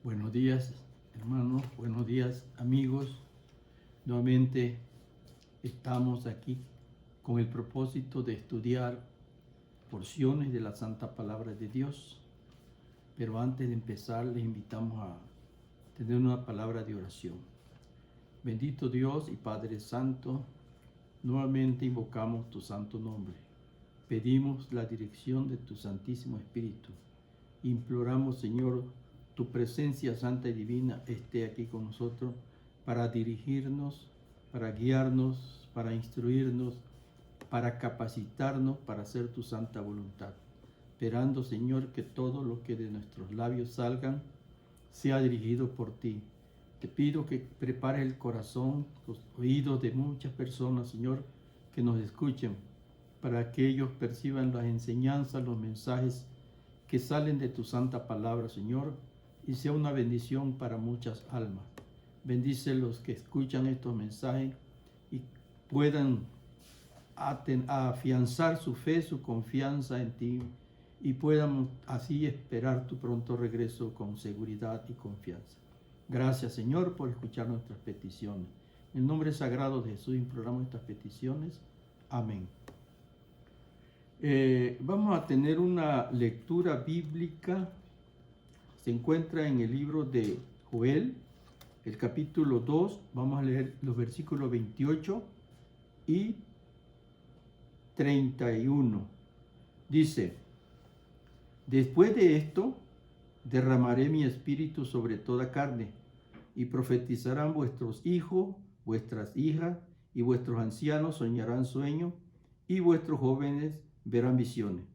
Buenos días, hermanos, buenos días, amigos. Nuevamente estamos aquí con el propósito de estudiar porciones de la Santa Palabra de Dios. Pero antes de empezar, les invitamos a tener una palabra de oración. Bendito Dios y Padre Santo, nuevamente invocamos tu santo nombre. Pedimos la dirección de tu Santísimo Espíritu. Imploramos, Señor, tu presencia santa y divina esté aquí con nosotros para dirigirnos, para guiarnos, para instruirnos, para capacitarnos para hacer tu santa voluntad. Esperando, Señor, que todo lo que de nuestros labios salgan sea dirigido por ti. Te pido que prepares el corazón, los oídos de muchas personas, Señor, que nos escuchen, para que ellos perciban las enseñanzas, los mensajes que salen de tu santa palabra, Señor, y sea una bendición para muchas almas. Bendice los que escuchan estos mensajes y puedan afianzar su fe, su confianza en ti, y puedan así esperar tu pronto regreso con seguridad y confianza. Gracias, Señor, por escuchar nuestras peticiones. En el nombre sagrado de Jesús imploramos estas peticiones. Amén. Vamos a tener una lectura bíblica. Se encuentra en el libro de Joel, el capítulo 2. Vamos a leer los versículos 28 y 31. Dice: Después de esto, derramaré mi espíritu sobre toda carne, y profetizarán vuestros hijos, vuestras hijas, y vuestros ancianos soñarán sueños, y vuestros jóvenes verán visiones.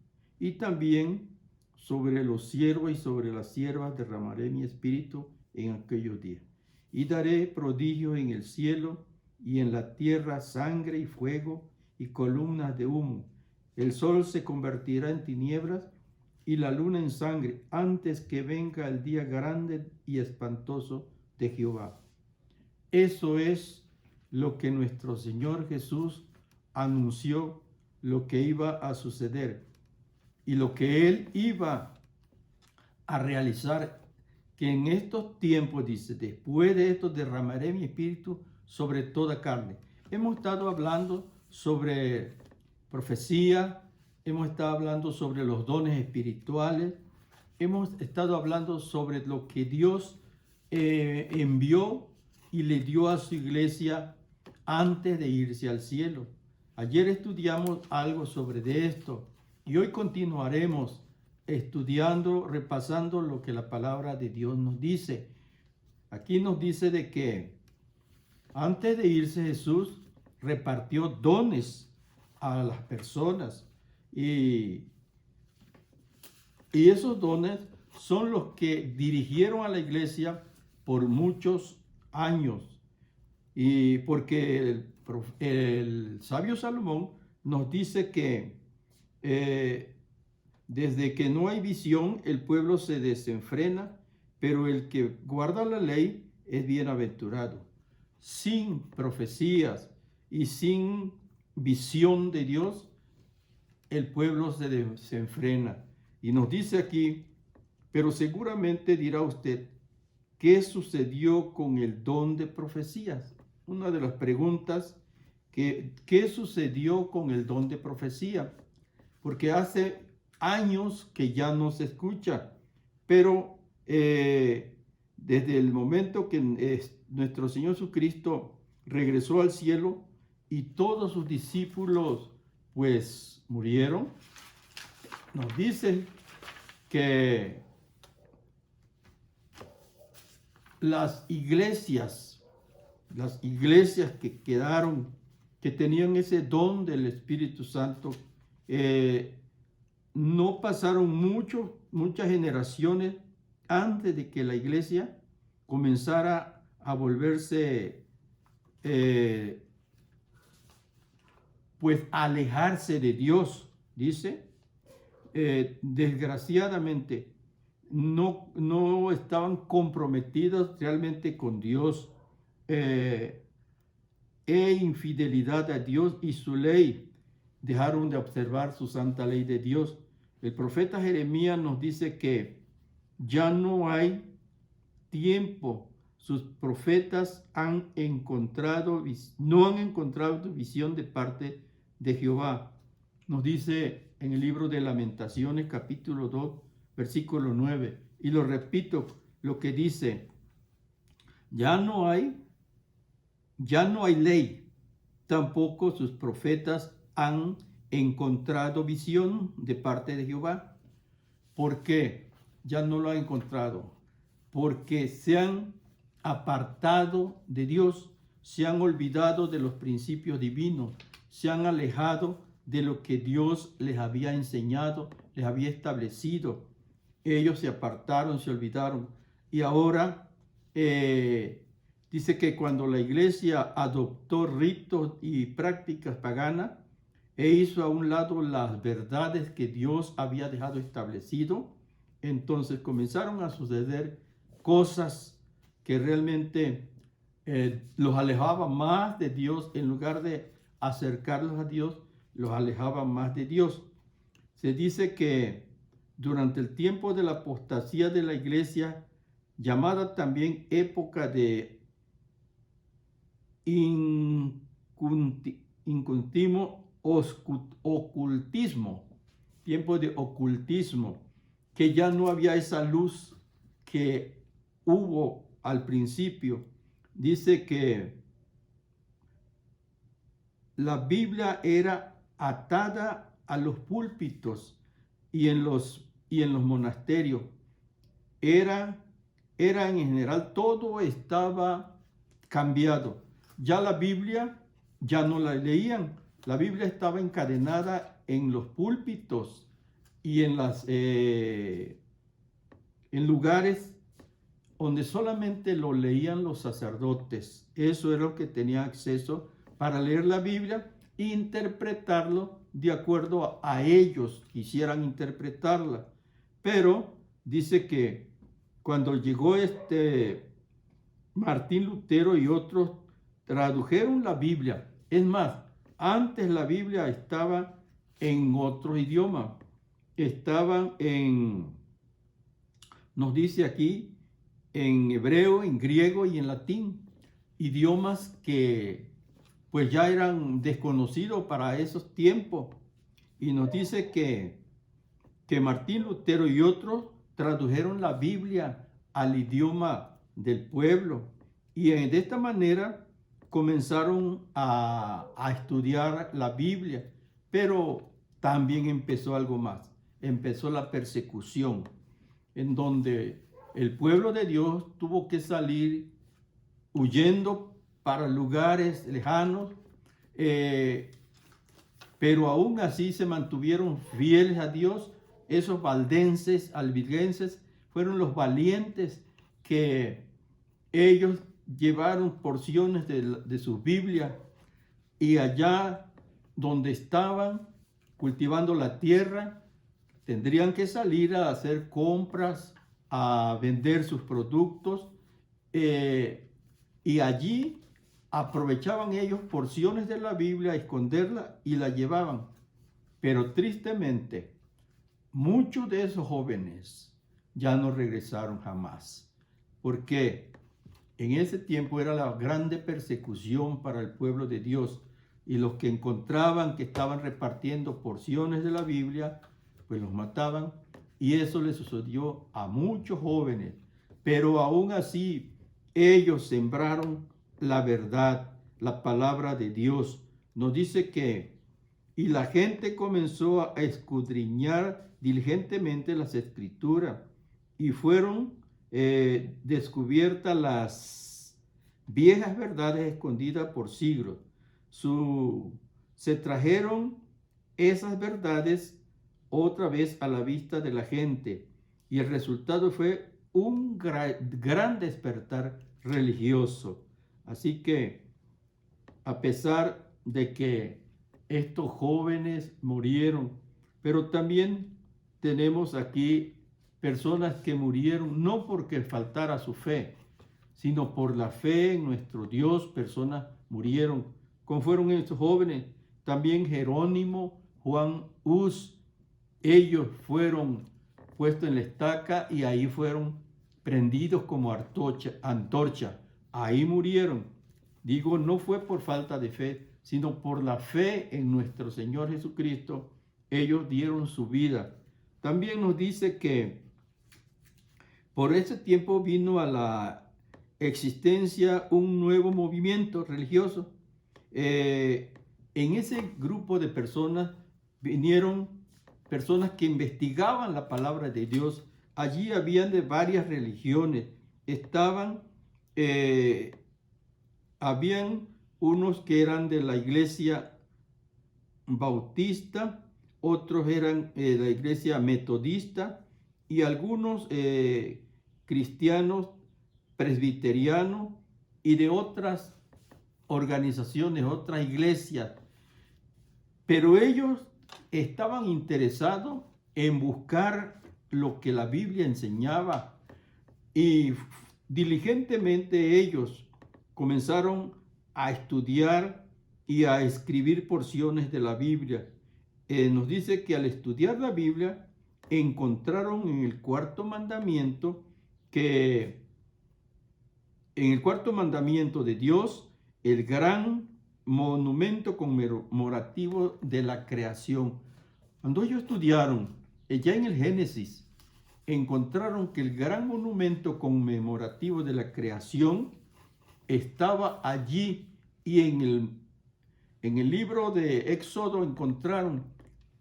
Y también sobre los siervos y sobre las siervas derramaré mi espíritu en aquellos días. Y daré prodigios en el cielo y en la tierra, sangre y fuego y columnas de humo. El sol se convertirá en tinieblas y la luna en sangre, antes que venga el día grande y espantoso de Jehová. Eso es lo que nuestro Señor Jesús anunció, lo que iba a suceder y lo que Él iba a realizar, que en estos tiempos, dice, después de esto derramaré mi espíritu sobre toda carne. Hemos estado hablando sobre profecía, hemos estado hablando sobre los dones espirituales, hemos estado hablando sobre lo que Dios envió y le dio a su iglesia antes de irse al cielo. Ayer estudiamos algo sobre esto y hoy continuaremos estudiando, repasando lo que la palabra de Dios nos dice. Aquí nos dice de que antes de irse Jesús repartió dones a las personas y esos dones son los que dirigieron a la iglesia por muchos años. Y porque el sabio Salomón nos dice que desde que no hay visión, el pueblo se desenfrena, pero el que guarda la ley es bienaventurado. Sin profecías y sin visión de Dios, el pueblo se desenfrena. Y nos dice aquí, pero seguramente dirá usted, ¿qué sucedió con el don de profecías? Una de las preguntas, ¿qué sucedió con el don de profecía? Porque hace años que ya no se escucha, pero desde el momento que nuestro Señor Jesucristo regresó al cielo y todos sus discípulos pues murieron, nos dice que las iglesias que quedaron, que tenían ese don del Espíritu Santo, no pasaron muchas generaciones antes de que la iglesia comenzara a volverse, pues alejarse de Dios, dice. Desgraciadamente no estaban comprometidos realmente con Dios, infidelidad a Dios y su ley, dejaron de observar su santa ley de Dios. El profeta Jeremías nos dice que ya no hay tiempo sus profetas no han encontrado visión de parte de Jehová. Nos dice en el libro de Lamentaciones, capítulo 2, versículo 9. Y lo repito, lo que dice: ya no hay ley, tampoco sus profetas han encontrado visión de parte de Jehová. ¿Por qué ya no lo han encontrado? Porque se han apartado de Dios, se han olvidado de los principios divinos, se han alejado de lo que Dios les había enseñado, les había establecido. Ellos se apartaron, se olvidaron. Y ahora dice que cuando la iglesia adoptó ritos y prácticas paganas e hizo a un lado las verdades que Dios había dejado establecido, entonces comenzaron a suceder cosas que realmente los alejaban más de Dios. En lugar de acercarlos a Dios, los alejaban más de Dios. Se dice que durante el tiempo de la apostasía de la iglesia, llamada también época de ocultismo, tiempo de ocultismo, que ya no había esa luz que hubo al principio. Dice que la Biblia era atada a los púlpitos y en los monasterios. Era en general, todo estaba cambiado. Ya la Biblia ya no la leían. La Biblia estaba encadenada en los púlpitos y en lugares donde solamente lo leían los sacerdotes. Eso era lo que tenía acceso para leer la Biblia e interpretarlo de acuerdo a ellos quisieran interpretarla. Pero dice que cuando llegó Martín Lutero y otros, tradujeron la Biblia. Es más, antes la Biblia estaba en otro idioma. Estaban nos dice aquí, en hebreo, en griego y en latín. Idiomas que pues ya eran desconocidos para esos tiempos. Y nos dice que Martín Lutero y otros tradujeron la Biblia al idioma del pueblo. Y de esta manera comenzaron a estudiar la Biblia. Pero también empezó algo más. Empezó la persecución, en donde el pueblo de Dios tuvo que salir huyendo para lugares lejanos, pero aún así se mantuvieron fieles a Dios. Esos valdenses, albigenses, fueron los valientes que ellos llevaron porciones de sus Biblias, y allá donde estaban cultivando la tierra, tendrían que salir a hacer compras, a vender sus productos, y allí aprovechaban ellos porciones de la Biblia, a esconderla y la llevaban. Pero tristemente, muchos de esos jóvenes ya no regresaron jamás, porque en ese tiempo era la grande persecución para el pueblo de Dios, y los que encontraban que estaban repartiendo porciones de la Biblia, pues los mataban, y eso le sucedió a muchos jóvenes. Pero aún así, ellos sembraron la verdad, la palabra de Dios. Nos dice que, y la gente comenzó a escudriñar diligentemente las Escrituras, y fueron descubiertas las viejas verdades escondidas por siglos. Se trajeron esas verdades otra vez a la vista de la gente, y el resultado fue un gran despertar religioso. Así que, a pesar de que estos jóvenes murieron, pero también tenemos aquí personas que murieron no porque faltara su fe, sino por la fe en nuestro Dios. Personas murieron, como fueron estos jóvenes. También Jerónimo, Juan Hus, ellos fueron puestos en la estaca y ahí fueron prendidos como antorcha. Ahí murieron. Digo, no fue por falta de fe, sino por la fe en nuestro Señor Jesucristo. Ellos dieron su vida. También nos dice que por ese tiempo vino a la existencia un nuevo movimiento religioso. En ese grupo de personas vinieron personas que investigaban la palabra de Dios. Allí habían de varias religiones. Habían unos que eran de la iglesia bautista, otros eran de la iglesia metodista y algunos cristianos presbiterianos y de otras organizaciones, otras iglesias. Pero ellos estaban interesados en buscar lo que la Biblia enseñaba y diligentemente ellos comenzaron a estudiar y a escribir porciones de la Biblia. Nos dice que al estudiar la Biblia encontraron en el cuarto mandamiento de Dios, el gran monumento conmemorativo de la creación. Cuando ellos estudiaron, ya en el Génesis, encontraron que el gran monumento conmemorativo de la creación estaba allí, y en el libro de Éxodo encontraron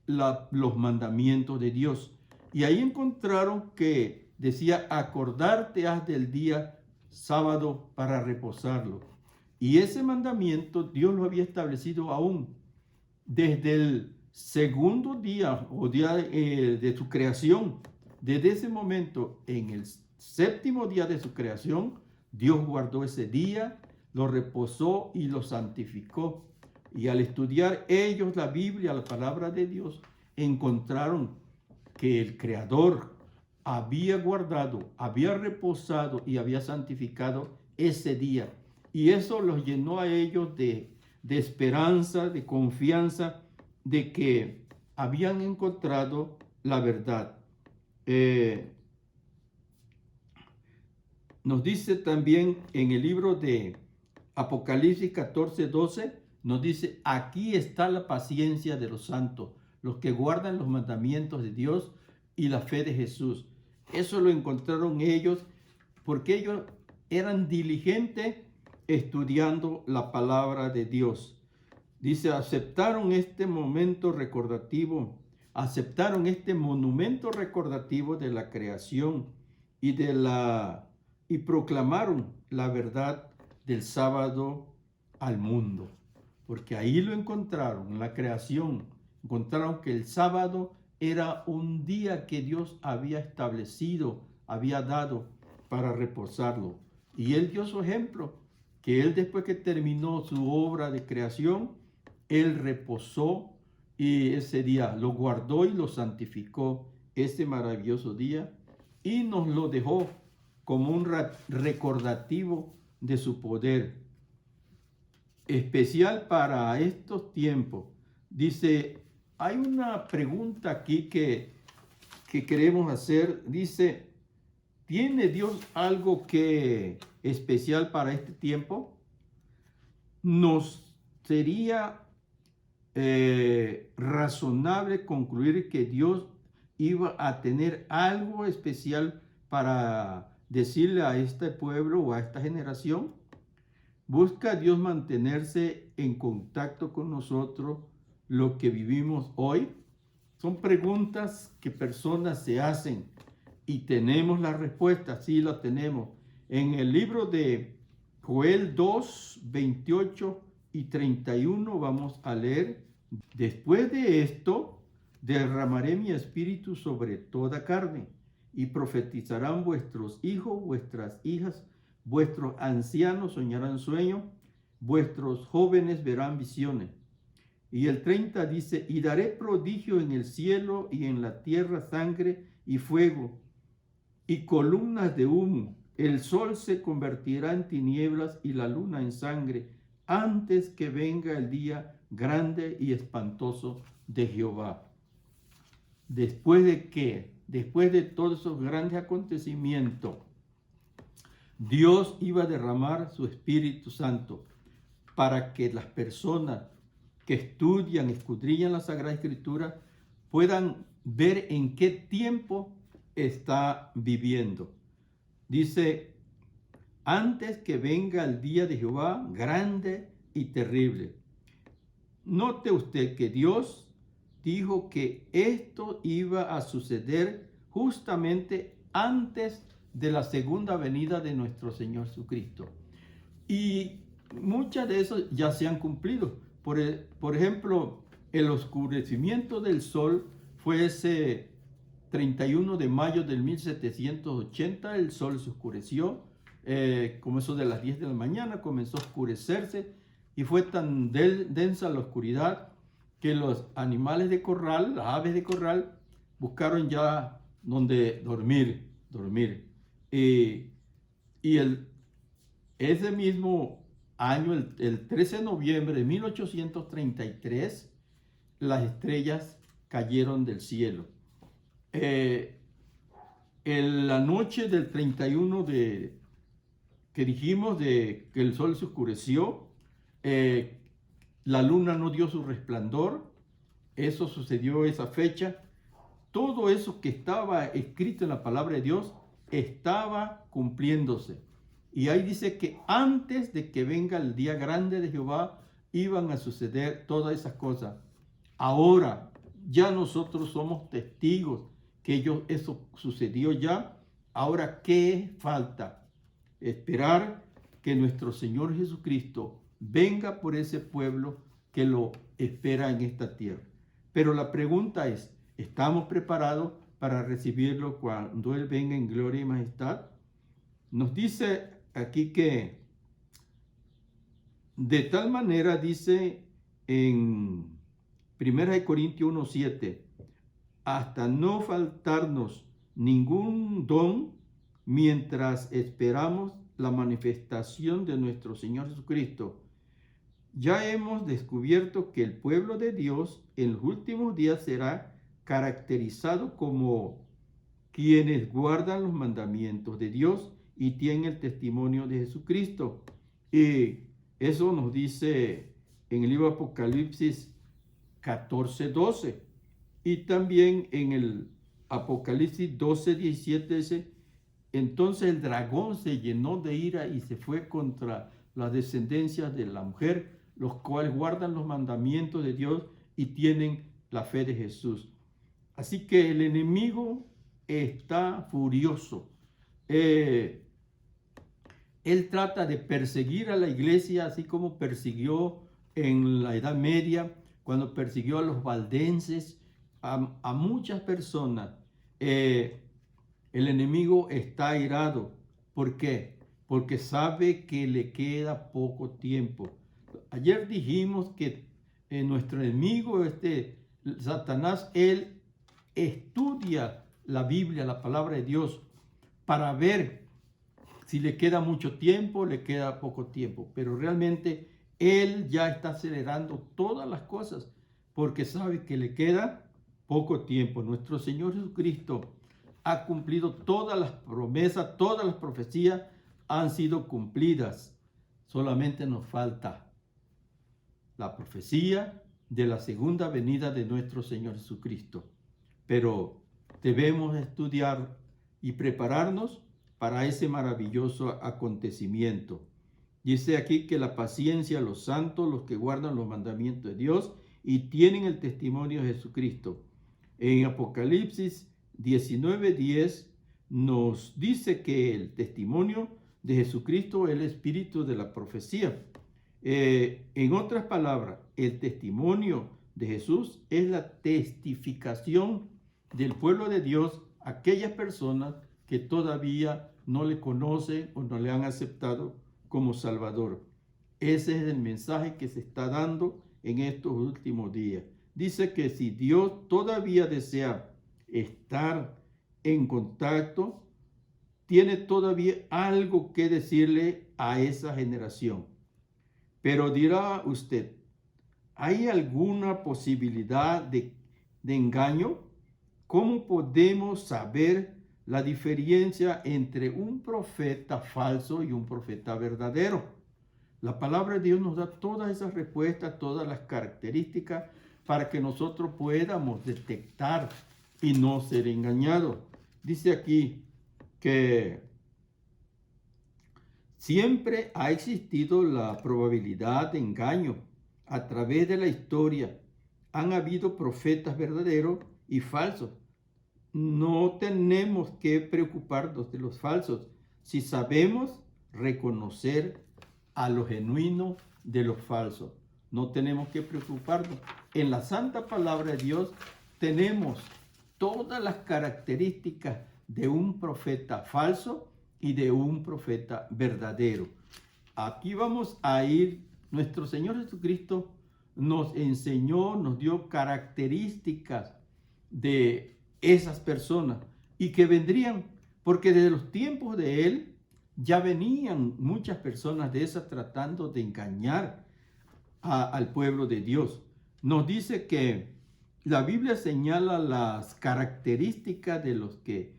los mandamientos de Dios. Y ahí encontraron que decía, acordarte has del día sábado para reposarlo. Y ese mandamiento Dios lo había establecido aún desde el segundo día o día de su creación. Desde ese momento, en el séptimo día de su creación, Dios guardó ese día, lo reposó y lo santificó. Y al estudiar ellos la Biblia, la palabra de Dios, encontraron que el Creador había guardado, había reposado y había santificado ese día. Y eso los llenó a ellos de esperanza, de confianza, de que habían encontrado la verdad. Nos dice también en el libro de Apocalipsis 14:12, nos dice, aquí está la paciencia de los santos, los que guardan los mandamientos de Dios y la fe de Jesús. Eso lo encontraron ellos porque ellos eran diligentes estudiando la palabra de Dios. Dice, aceptaron este momento recordativo, aceptaron este monumento recordativo de la creación y proclamaron la verdad del sábado al mundo. Porque ahí lo encontraron, en la creación. Encontraron que el sábado era un día que Dios había establecido, había dado para reposarlo. Y Él dio su ejemplo, que Él después que terminó su obra de creación, Él reposó y ese día lo guardó y lo santificó, ese maravilloso día, y nos lo dejó como un recordativo de su poder, especial para estos tiempos. Dice, hay una pregunta aquí que queremos hacer. Dice, ¿tiene Dios algo especial para este tiempo? Nos sería razonable concluir que Dios iba a tener algo especial para decirle a este pueblo o a esta generación. ¿Busca Dios mantenerse en contacto con nosotros lo que vivimos hoy? Son preguntas que personas se hacen y tenemos la respuesta, sí la tenemos. En el libro de Joel 2, 28 y 31 vamos a leer, después de esto derramaré mi espíritu sobre toda carne y profetizarán vuestros hijos, vuestras hijas, vuestros ancianos soñarán sueños, vuestros jóvenes verán visiones. Y el 30 dice, y daré prodigio en el cielo y en la tierra, sangre y fuego y columnas de humo. El sol se convertirá en tinieblas y la luna en sangre antes que venga el día grande y espantoso de Jehová. Después de todos esos grandes acontecimientos, Dios iba a derramar su Espíritu Santo para que las personas que estudian, escudriñan la Sagrada Escritura, puedan ver en qué tiempo está viviendo. Dice, antes que venga el día de Jehová, grande y terrible. Note usted que Dios dijo que esto iba a suceder justamente antes de la segunda venida de nuestro Señor Jesucristo. Y muchas de esas ya se han cumplido. Por ejemplo, el oscurecimiento del sol fue ese 31 de mayo del 1780, el sol se oscureció, como eso de las 10 de la mañana comenzó a oscurecerse y fue tan densa la oscuridad que los animales de corral, las aves de corral, buscaron ya donde dormir. Ese mismo año, el 13 de noviembre de 1833, las estrellas cayeron del cielo. En la noche del 31 que dijimos de que el sol se oscureció, la luna no dio su resplandor. Eso sucedió esa fecha. Todo eso que estaba escrito en la palabra de Dios estaba cumpliéndose. Y ahí dice que antes de que venga el día grande de Jehová, iban a suceder todas esas cosas. Ahora ya nosotros somos testigos que eso sucedió ya. Ahora, ¿qué falta? Esperar que nuestro Señor Jesucristo venga por ese pueblo que lo espera en esta tierra. Pero la pregunta es, ¿estamos preparados para recibirlo cuando Él venga en gloria y majestad? Nos dice aquí que de tal manera, dice en 1 Corintios 1:7, hasta no faltarnos ningún don mientras esperamos la manifestación de nuestro Señor Jesucristo. Ya hemos descubierto que el pueblo de Dios en los últimos días será caracterizado como quienes guardan los mandamientos de Dios y tienen el testimonio de Jesucristo. Y eso nos dice en el libro de Apocalipsis 14:12. Y también en el Apocalipsis 12:17 dice, entonces el dragón se llenó de ira y se fue contra las descendencias de la mujer, los cuales guardan los mandamientos de Dios y tienen la fe de Jesús. Así que el enemigo está furioso. Él trata de perseguir a la iglesia, así como persiguió en la Edad Media, cuando persiguió a los valdenses, a muchas personas. El enemigo está airado. ¿Por qué? Porque sabe que le queda poco tiempo. Ayer dijimos que nuestro enemigo, Satanás, él estudia la Biblia, la palabra de Dios, para ver si le queda mucho tiempo, le queda poco tiempo. Pero realmente él ya está acelerando todas las cosas porque sabe que le queda poco tiempo. Nuestro Señor Jesucristo ha cumplido todas las promesas, todas las profecías han sido cumplidas. Solamente nos falta la profecía de la segunda venida de nuestro Señor Jesucristo. Pero debemos estudiar y prepararnos para ese maravilloso acontecimiento. Dice aquí que la paciencia, los santos, los que guardan los mandamientos de Dios y tienen el testimonio de Jesucristo. En Apocalipsis 19:10 nos dice que el testimonio de Jesucristo es el espíritu de la profecía. En otras palabras, el testimonio de Jesús es la testificación del pueblo de Dios a aquellas personas que todavía no le conocen o no le han aceptado como Salvador. Ese es el mensaje que se está dando en estos últimos días. Dice que si Dios todavía desea estar en contacto, tiene todavía algo que decirle a esa generación. Pero dirá usted, ¿hay alguna posibilidad de engaño? ¿Cómo podemos saber la diferencia entre un profeta falso y un profeta verdadero. La palabra de Dios nos da todas esas respuestas, todas las características para que nosotros podamos detectar y no ser engañados. Dice aquí que siempre ha existido la probabilidad de engaño. A través de la historia han habido profetas verdaderos y falsos. No tenemos que preocuparnos de los falsos si sabemos reconocer a lo genuino de los falsos. No tenemos que preocuparnos. En la santa palabra de Dios tenemos todas las características de un profeta falso y de un profeta verdadero. Aquí vamos a ir. Nuestro Señor Jesucristo nos enseñó, nos dio características de esas personas y que vendrían, porque desde los tiempos de Él ya venían muchas personas de esas tratando de engañar al pueblo de Dios. Nos dice que la Biblia señala las características de los que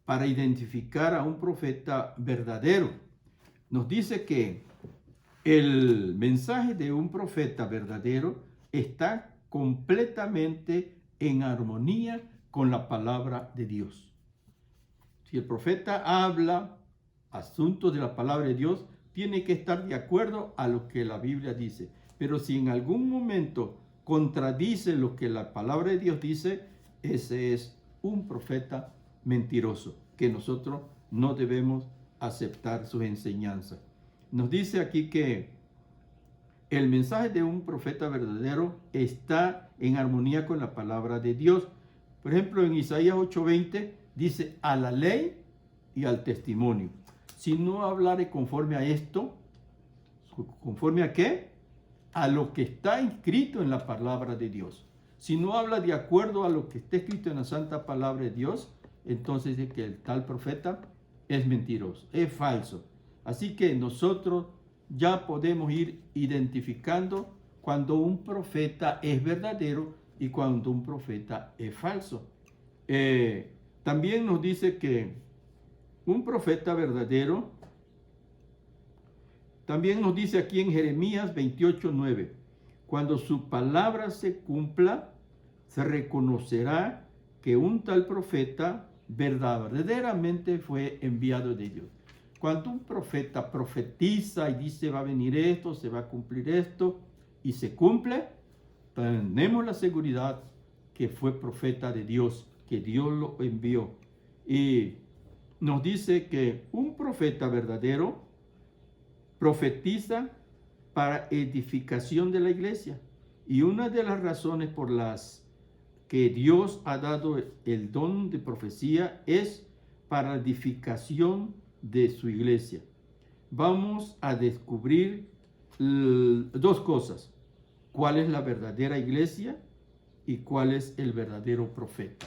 para identificar a un profeta verdadero. Nos dice que el mensaje de un profeta verdadero está completamente en armonía con la palabra de Dios. Si el profeta habla asuntos de la palabra de Dios, tiene que estar de acuerdo a lo que la Biblia dice. Pero si en algún momento contradice lo que la palabra de Dios dice, ese es un profeta mentiroso, que nosotros no debemos aceptar sus enseñanzas. Nos dice aquí que el mensaje de un profeta verdadero está en armonía con la palabra de Dios. Por ejemplo, en Isaías 8:20 dice, a la ley y al testimonio. Si no hablare conforme a esto, ¿conforme a qué? A lo que está escrito en la palabra de Dios. Si no habla de acuerdo a lo que está escrito en la santa palabra de Dios, entonces dice que el tal profeta es mentiroso, es falso. Así que nosotros ya podemos ir identificando cuando un profeta es verdadero y cuando un profeta es falso. También nos dice que un profeta verdadero, también nos dice aquí en Jeremías 28:9, cuando su palabra se cumpla, se reconocerá que un tal profeta verdaderamente fue enviado de Dios. Cuando un profeta profetiza y dice va a venir esto, se va a cumplir esto, y se cumple, tenemos la seguridad que fue profeta de Dios, que Dios lo envió. Y nos dice que un profeta verdadero profetiza para edificación de la iglesia. Y una de las razones por las que Dios ha dado el don de profecía es para edificación de su iglesia. Vamos a descubrir dos cosas: cuál es la verdadera iglesia y cuál es el verdadero profeta.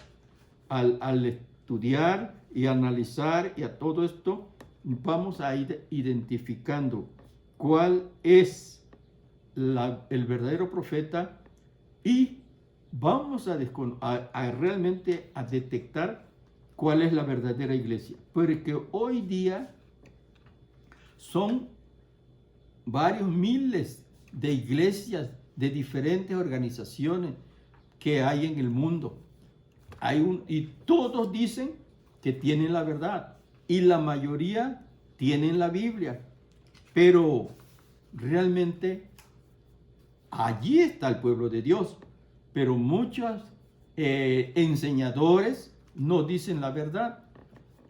Al estudiar y analizar y a todo esto, vamos a ir identificando cuál es el verdadero profeta y vamos a realmente a detectar cuál es la verdadera iglesia. Porque hoy día son varios miles de iglesias de diferentes organizaciones que hay en el mundo. Y todos dicen que tienen la verdad. Y la mayoría tienen la Biblia. Pero realmente allí está el pueblo de Dios. Pero muchos enseñadores no dicen la verdad.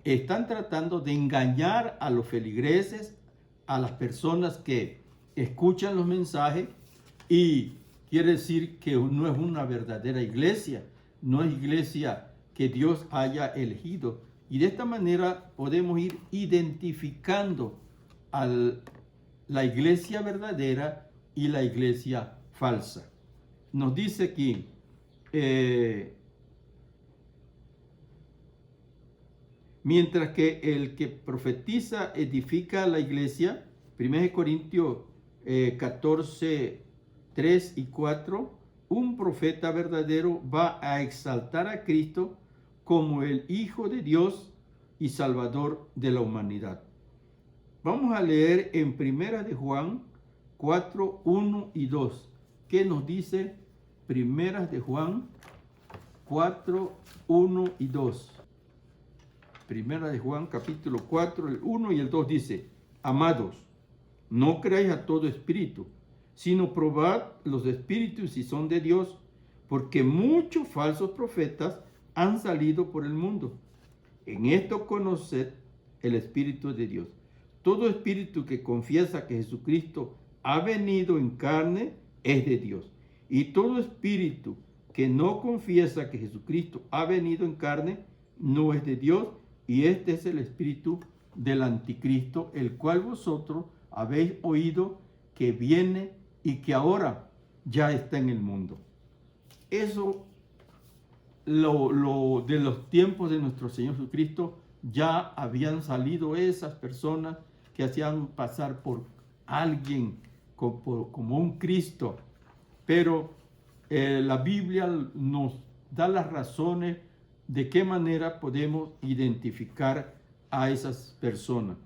Están tratando de engañar a los feligreses, a las personas que escuchan los mensajes, y quiere decir que no es una verdadera iglesia, no es iglesia que Dios haya elegido. Y de esta manera podemos ir identificando a la iglesia verdadera y la iglesia falsa. Nos dice aquí, mientras que el que profetiza edifica la iglesia, 1 Corintios 14, 3 y 4, un profeta verdadero va a exaltar a Cristo como el Hijo de Dios y Salvador de la humanidad. Vamos a leer en Primera de Juan 4, 1 y 2. ¿Qué nos dice Primera de Juan 4, 1 y 2? Primera de Juan capítulo 4, el 1 y el 2 dice: Amados, no creáis a todo espíritu, sino probad los espíritus si son de Dios, porque muchos falsos profetas han salido por el mundo. En esto conoced el Espíritu de Dios. Todo espíritu que confiesa que Jesucristo ha venido en carne es de Dios. Y todo espíritu que no confiesa que Jesucristo ha venido en carne no es de Dios. Y este es el espíritu del anticristo, el cual vosotros habéis oído que viene y que ahora ya está en el mundo. Eso lo de los tiempos de nuestro Señor Jesucristo, ya habían salido esas personas que hacían pasar por alguien como un Cristo, pero la Biblia nos da las razones de qué manera podemos identificar a esas personas.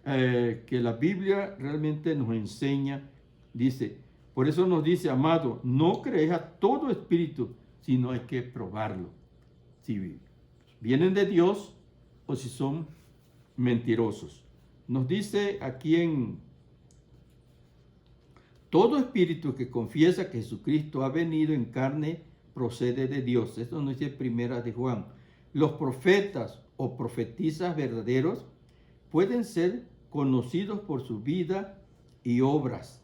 Que la Biblia realmente nos enseña, dice, por eso nos dice: amado, no creéis a todo espíritu, sino hay que probarlo, si vienen de Dios o si son mentirosos. Nos dice aquí en todo espíritu que confiesa que Jesucristo ha venido en carne procede de Dios. Esto nos dice Primera de Juan. Los profetas o profetisas verdaderos pueden ser conocidos por su vida y obras.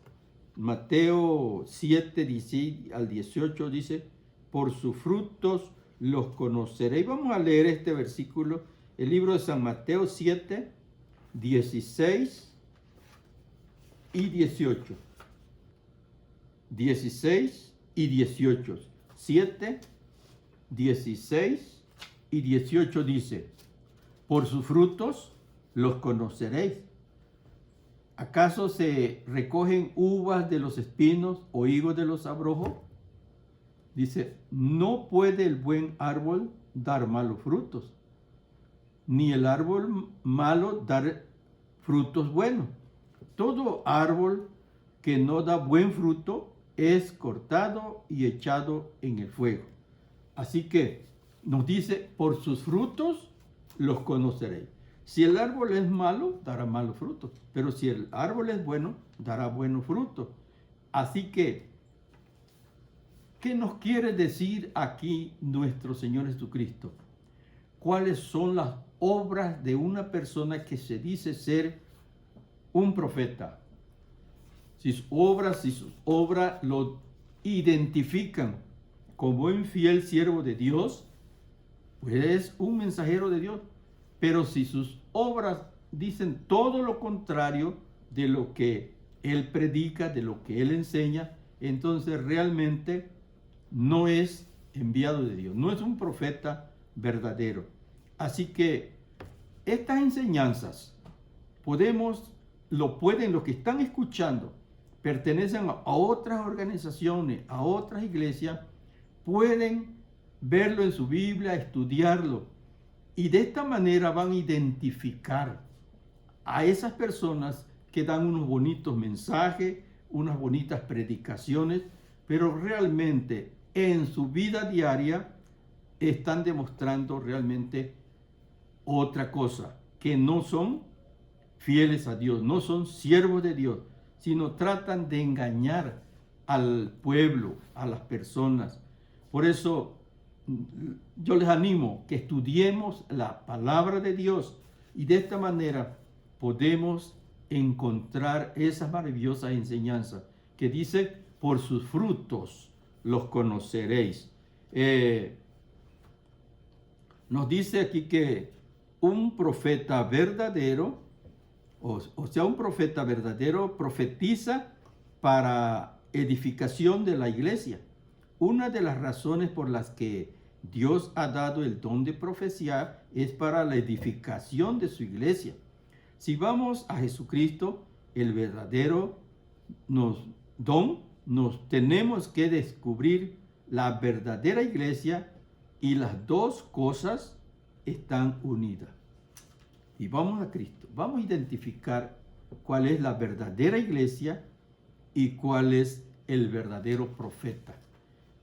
Mateo 7, 16 al 18 dice: por sus frutos los conoceréis. Vamos a leer este versículo, el libro de San Mateo 7, 16 y 18. 16 y 18. 7, 16 y 18 dice: por sus frutos los conoceréis. ¿Acaso se recogen uvas de los espinos o higos de los abrojos? Dice: no puede el buen árbol dar malos frutos, ni el árbol malo dar frutos buenos. Todo árbol que no da buen fruto es cortado y echado en el fuego. Así que nos dice: por sus frutos los conoceréis. Si el árbol es malo, dará malos frutos, pero si el árbol es bueno, dará buenos frutos. Así que, ¿qué nos quiere decir aquí nuestro Señor Jesucristo? ¿Cuáles son las obras de una persona que se dice ser un profeta? Si sus obras lo identifican como un fiel siervo de Dios, pues es un mensajero de Dios. Pero si sus obras dicen todo lo contrario de lo que él predica, de lo que él enseña, entonces realmente no es enviado de Dios, no es un profeta verdadero. Así que estas enseñanzas los que están escuchando, pertenecen a otras organizaciones, a otras iglesias, pueden verlo en su Biblia, estudiarlo, y de esta manera van a identificar a esas personas que dan unos bonitos mensajes, unas bonitas predicaciones, pero realmente en su vida diaria están demostrando realmente otra cosa, que no son fieles a Dios, no son siervos de Dios, sino tratan de engañar al pueblo, a las personas. Por eso yo les animo que estudiemos la palabra de Dios, y de esta manera podemos encontrar esas maravillosas enseñanzas que dice: por sus frutos los conoceréis. Nos dice aquí que un profeta verdadero, un profeta verdadero profetiza para edificación de la iglesia. Una de las razones por las que Dios ha dado el don de profecía es para la edificación de su iglesia. Si vamos a Jesucristo, el verdadero don, nos tenemos que descubrir la verdadera iglesia y las dos cosas están unidas. Y vamos a Cristo. Vamos a identificar cuál es la verdadera iglesia y cuál es el verdadero profeta.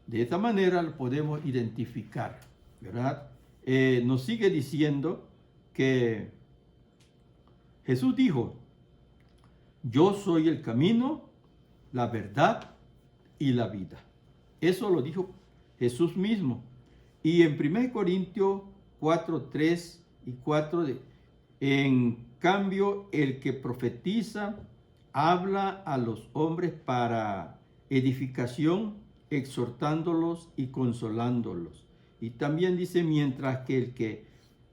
De esta manera lo podemos identificar, ¿verdad? Nos sigue diciendo que Jesús dijo, yo soy el camino, la verdad y la vida. Eso lo dijo Jesús mismo. Y en 1 Corintios 4, 3 y 4, en cambio, el que profetiza habla a los hombres para edificación, exhortándolos y consolándolos. Y también dice, mientras que el que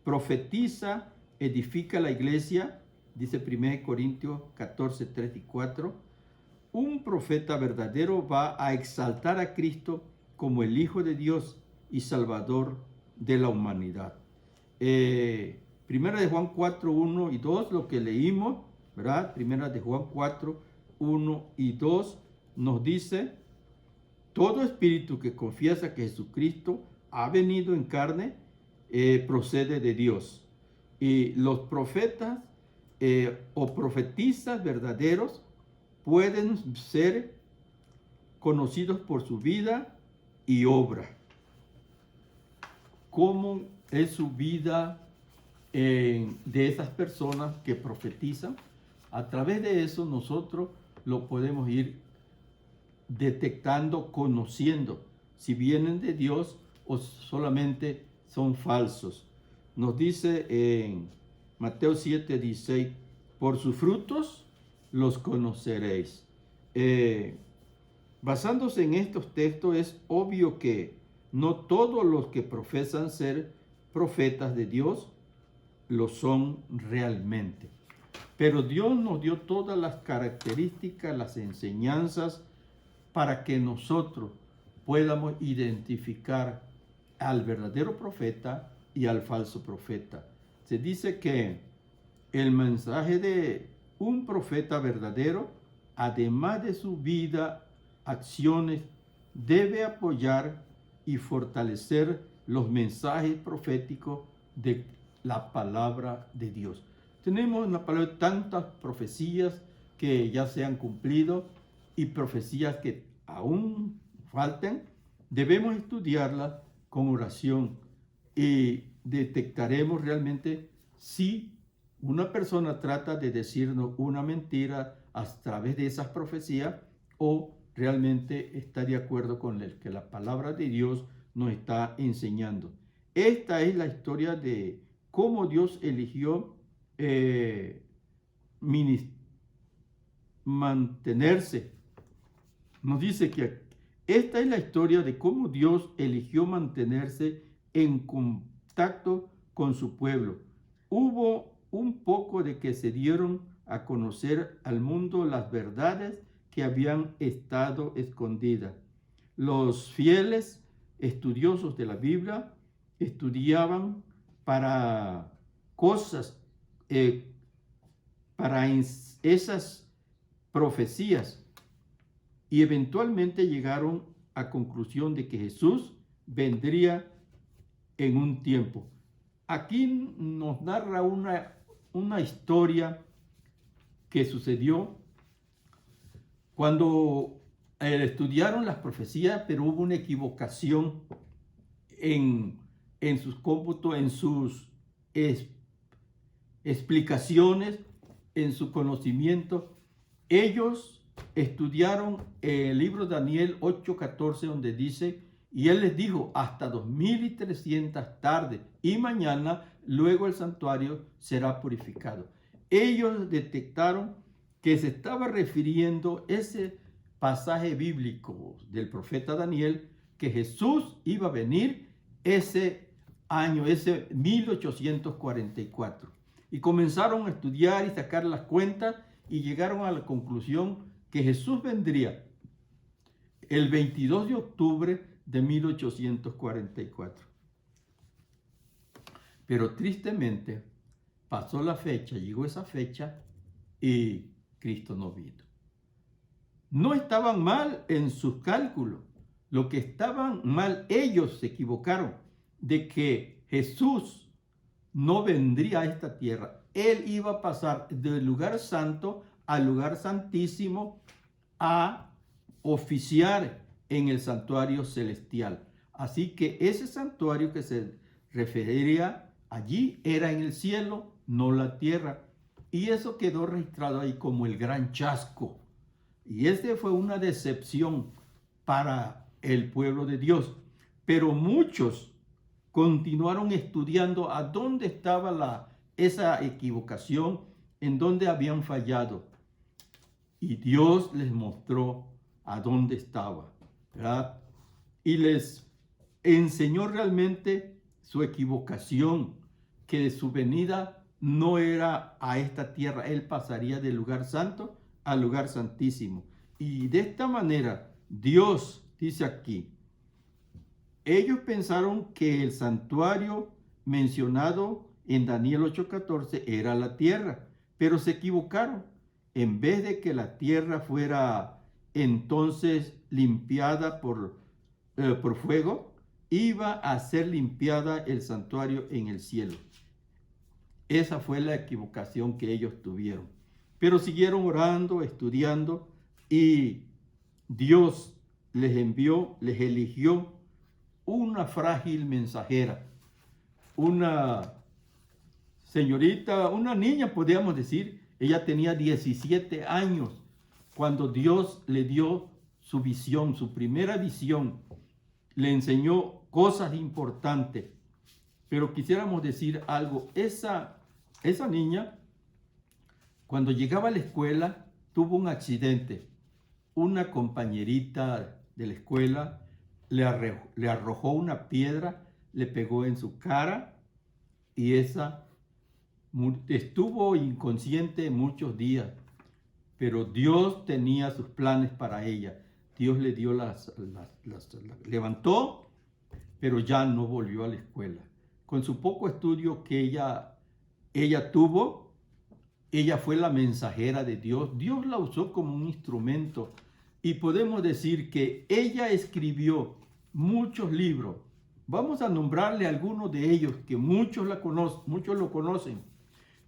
profetiza edifica la iglesia, dice 1 Corintios 14, 3 y 4, un profeta verdadero va a exaltar a Cristo como el Hijo de Dios y Salvador de la humanidad. Primera de Juan 4, 1 y 2, lo que leímos, ¿verdad? Primera de Juan 4, 1 y 2 nos dice, todo espíritu que confiesa que Jesucristo ha venido en carne procede de Dios. Y los profetas o profetistas verdaderos pueden ser conocidos por su vida y obra. ¿Cómo es su vida de esas personas que profetizan? A través de eso nosotros lo podemos ir detectando, conociendo si vienen de Dios o solamente son falsos. Nos dice en Mateo 7, 16, por sus frutos los conoceréis. Basándose en estos textos, es obvio que no todos los que profesan ser profetas de Dios lo son realmente. Pero Dios nos dio todas las características, las enseñanzas para que nosotros podamos identificar al verdadero profeta y al falso profeta. Se dice que el mensaje de un profeta verdadero, además de su vida, acciones, debe apoyar y fortalecer los mensajes proféticos de la palabra de Dios. Tenemos en la palabra tantas profecías que ya se han cumplido y profecías que aún faltan. Debemos estudiarlas con oración y detectaremos realmente si una persona trata de decirnos una mentira a través de esas profecías o realmente está de acuerdo con el que la palabra de Dios nos está enseñando. Esta es la historia de cómo Dios eligió mantenerse. Nos dice que esta es la historia de cómo Dios eligió mantenerse en contacto con su pueblo. Hubo un poco de que se dieron a conocer al mundo las verdades que habían estado escondidas. Los fieles estudiosos de la Biblia estudiaban para cosas, para esas profecías, y eventualmente llegaron a conclusión de que Jesús vendría en un tiempo. Aquí nos narra una historia que sucedió cuando estudiaron las profecías, pero hubo una equivocación en sus cómputos, en sus explicaciones, en su conocimiento. Ellos estudiaron el libro de Daniel 8:14, donde dice, y él les dijo, hasta 2300 tarde y mañana, luego el santuario será purificado. Ellos detectaron que se estaba refiriendo ese pasaje bíblico del profeta Daniel, que Jesús iba a venir ese año, ese 1844. Y comenzaron a estudiar y sacar las cuentas y llegaron a la conclusión que Jesús vendría el 22 de octubre de 1844. Pero tristemente pasó la fecha, llegó esa fecha y Cristo no vino. No estaban mal en sus cálculos, lo que estaban mal, ellos se equivocaron de que Jesús no vendría a esta tierra. Él iba a pasar del lugar santo al lugar santísimo a oficiar en el santuario celestial. Así que ese santuario que se refería allí era en el cielo, no la tierra. Y eso quedó registrado ahí como el gran chasco. Y este fue una decepción para el pueblo de Dios. Pero muchos continuaron estudiando a dónde estaba esa equivocación, en dónde habían fallado. Y Dios les mostró a dónde estaba, ¿verdad? Y les enseñó realmente su equivocación, que de su venida no era a esta tierra. Él pasaría del lugar santo al lugar santísimo. Y de esta manera, Dios dice aquí, ellos pensaron que el santuario mencionado en Daniel 8:14 era la tierra, pero se equivocaron. En vez de que la tierra fuera entonces limpiada por fuego, iba a ser limpiada el santuario en el cielo. Esa fue la equivocación que ellos tuvieron. Pero siguieron orando, estudiando, y Dios les envió, les eligió una frágil mensajera, una señorita, una niña, podríamos decir. Ella tenía 17 años cuando Dios le dio su visión, su primera visión. Le enseñó cosas importantes. Pero quisiéramos decir algo. Esa niña, cuando llegaba a la escuela, tuvo un accidente. Una compañerita de la escuela le arrojó una piedra, le pegó en su cara y esa estuvo inconsciente muchos días. Pero Dios tenía sus planes para ella. Dios le dio levantó, pero ya no volvió a la escuela. Con su poco estudio que ella tuvo, ella fue la mensajera de Dios. Dios la usó como un instrumento. Y podemos decir que ella escribió muchos libros. Vamos a nombrarle algunos de ellos que muchos lo conocen.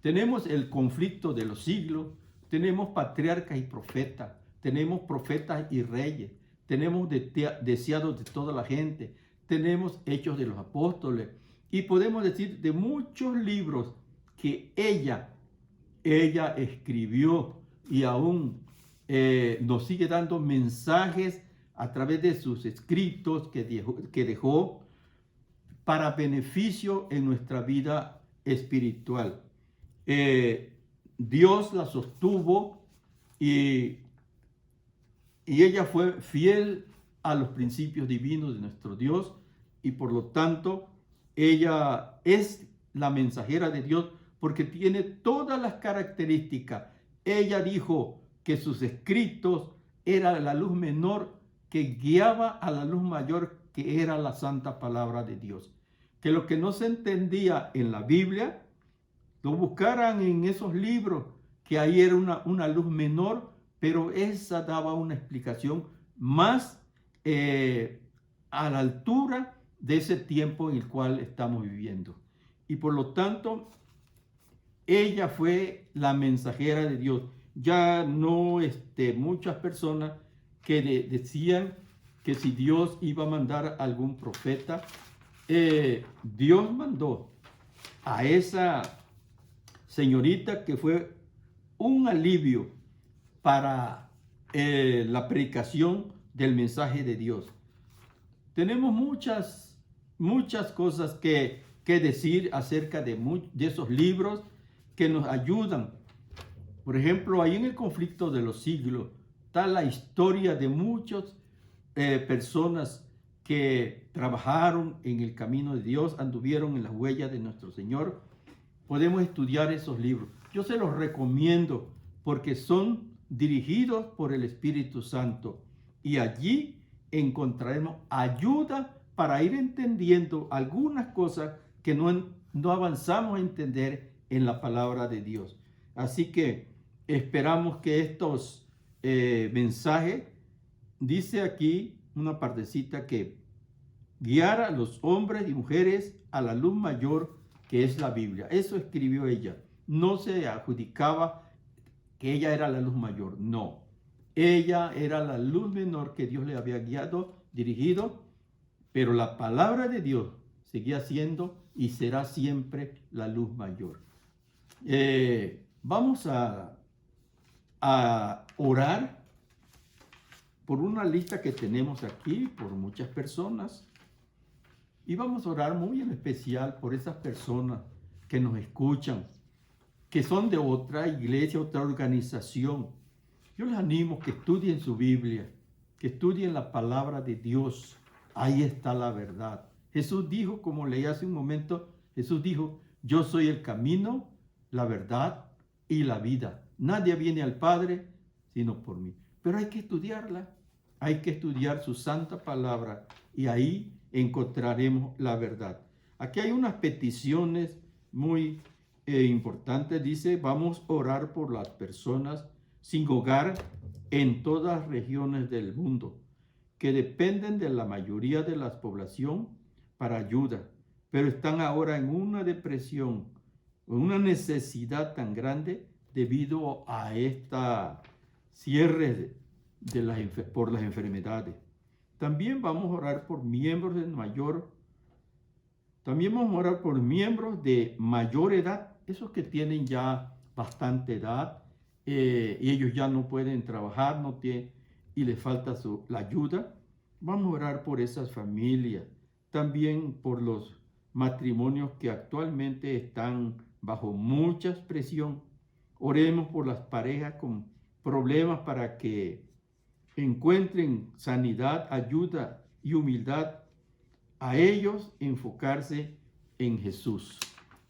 Tenemos el conflicto de los siglos, tenemos patriarcas y profetas, tenemos profetas y reyes, tenemos deseados de toda la gente, tenemos hechos de los apóstoles, y podemos decir de muchos libros que ella escribió, y aún nos sigue dando mensajes a través de sus escritos que dejó para beneficio en nuestra vida espiritual. Dios la sostuvo y ella fue fiel a los principios divinos de nuestro Dios, y por lo tanto ella es la mensajera de Dios porque tiene todas las características. Ella dijo que sus escritos era la luz menor que guiaba a la luz mayor, que era la santa palabra de Dios. Que lo que no se entendía en la Biblia lo buscaran en esos libros, que ahí era una luz menor, pero esa daba una explicación más a la altura de ese tiempo en el cual estamos viviendo. Y por lo tanto, ella fue la mensajera de Dios. Ya no muchas personas que decían que si Dios iba a mandar algún profeta, Dios mandó a esa señorita que fue un alivio para la predicación del mensaje de Dios. Tenemos muchas cosas que decir acerca de esos libros que nos ayudan. Por ejemplo, ahí en el conflicto de los siglos está la historia de muchas personas que trabajaron en el camino de Dios, anduvieron en las huellas de nuestro Señor. Podemos estudiar esos libros. Yo se los recomiendo porque son dirigidos por el Espíritu Santo, y allí encontraremos ayuda para ir entendiendo algunas cosas que no avanzamos a entender en la palabra de Dios. Así que esperamos que estos mensajes, dice aquí una partecita que guiar a los hombres y mujeres a la luz mayor que es la Biblia. Eso escribió ella. No se adjudicaba que ella era la luz mayor, no. Ella era la luz menor que Dios le había guiado, dirigido, pero la palabra de Dios seguía siendo y será siempre la luz mayor. Vamos a orar por una lista que tenemos aquí, por muchas personas. Y vamos a orar muy en especial por esas personas que nos escuchan, que son de otra iglesia, otra organización. Yo les animo que estudien su Biblia, que estudien la palabra de Dios. Ahí está la verdad. Jesús dijo, como leí hace un momento, Jesús dijo, yo soy el camino, la verdad y la vida. Nadie viene al Padre sino por mí. Pero hay que estudiarla, hay que estudiar su santa palabra y ahí encontraremos la verdad. Aquí hay unas peticiones muy importantes. Dice, vamos a orar por las personas sin hogar en todas las regiones del mundo, que dependen de la mayoría de la población para ayuda, pero están ahora en una depresión, una necesidad tan grande debido a esta cierre por las enfermedades. También vamos a orar por miembros de mayor edad, esos que tienen ya bastante edad, y ellos ya no pueden trabajar, y les falta la ayuda. Vamos a orar por esas familias, también por los matrimonios que actualmente están bajo mucha presión. Oremos por las parejas con problemas para que encuentren sanidad, ayuda y humildad a ellos, enfocarse en Jesús.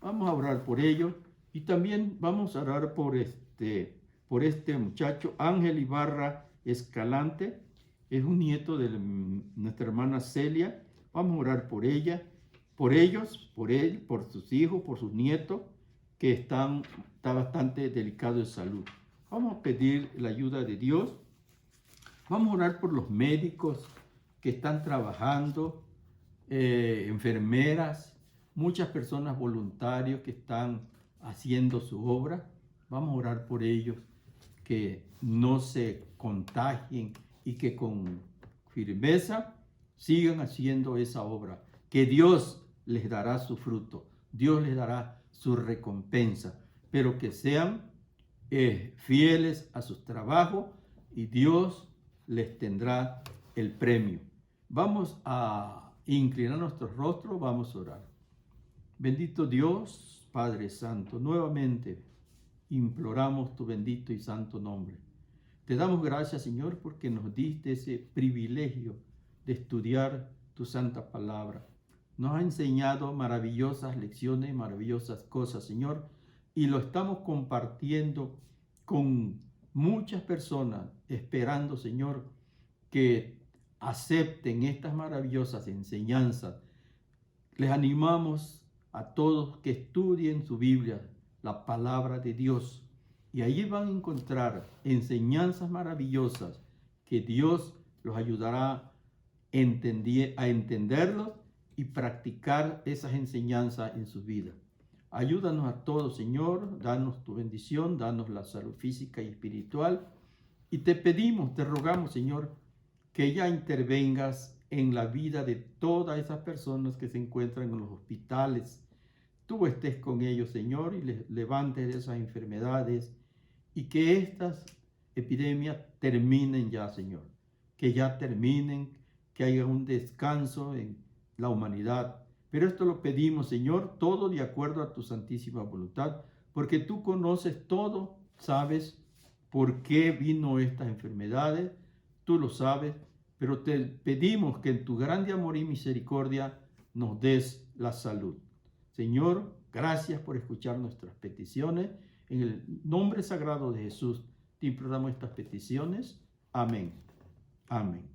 Vamos a orar por ellos y también vamos a orar por este muchacho, Ángel Ibarra Escalante. Es un nieto de nuestra hermana Celia. Vamos a orar por ella, por ellos, por él, por sus hijos, por sus nietos, que está bastante delicado de salud. Vamos a pedir la ayuda de Dios. Vamos a orar por los médicos que están trabajando, enfermeras, muchas personas voluntarios que están haciendo su obra. Vamos a orar por ellos, que no se contagien y que con firmeza sigan haciendo esa obra, que Dios les dará su fruto, Dios les dará su recompensa, pero que sean fieles a sus trabajos y Dios les tendrá el premio. Vamos a inclinar nuestro rostro, vamos a orar. Bendito Dios, Padre Santo, nuevamente imploramos tu bendito y santo nombre. Te damos gracias, Señor, porque nos diste ese privilegio de estudiar tu santa palabra. Nos ha enseñado maravillosas lecciones, maravillosas cosas, Señor, y lo estamos compartiendo con muchas personas, esperando, Señor, que acepten estas maravillosas enseñanzas. Les animamos a todos que estudien su Biblia, la palabra de Dios, y allí van a encontrar enseñanzas maravillosas que Dios los ayudará a entenderlos y practicar esas enseñanzas en su vida. Ayúdanos a todos, Señor, danos tu bendición, danos la salud física y espiritual, y te pedimos, te rogamos, Señor, que ya intervengas en la vida de todas esas personas que se encuentran en los hospitales. Tú estés con ellos, Señor, y les levantes de esas enfermedades y que estas epidemias terminen ya, Señor. Que ya terminen, que haya un descanso en la humanidad. Pero esto lo pedimos, Señor, todo de acuerdo a tu santísima voluntad, porque tú conoces todo, sabes por qué vino estas enfermedades, tú lo sabes, pero te pedimos que en tu grande amor y misericordia nos des la salud. Señor, gracias por escuchar nuestras peticiones. En el nombre sagrado de Jesús te imploramos estas peticiones. Amén. Amén.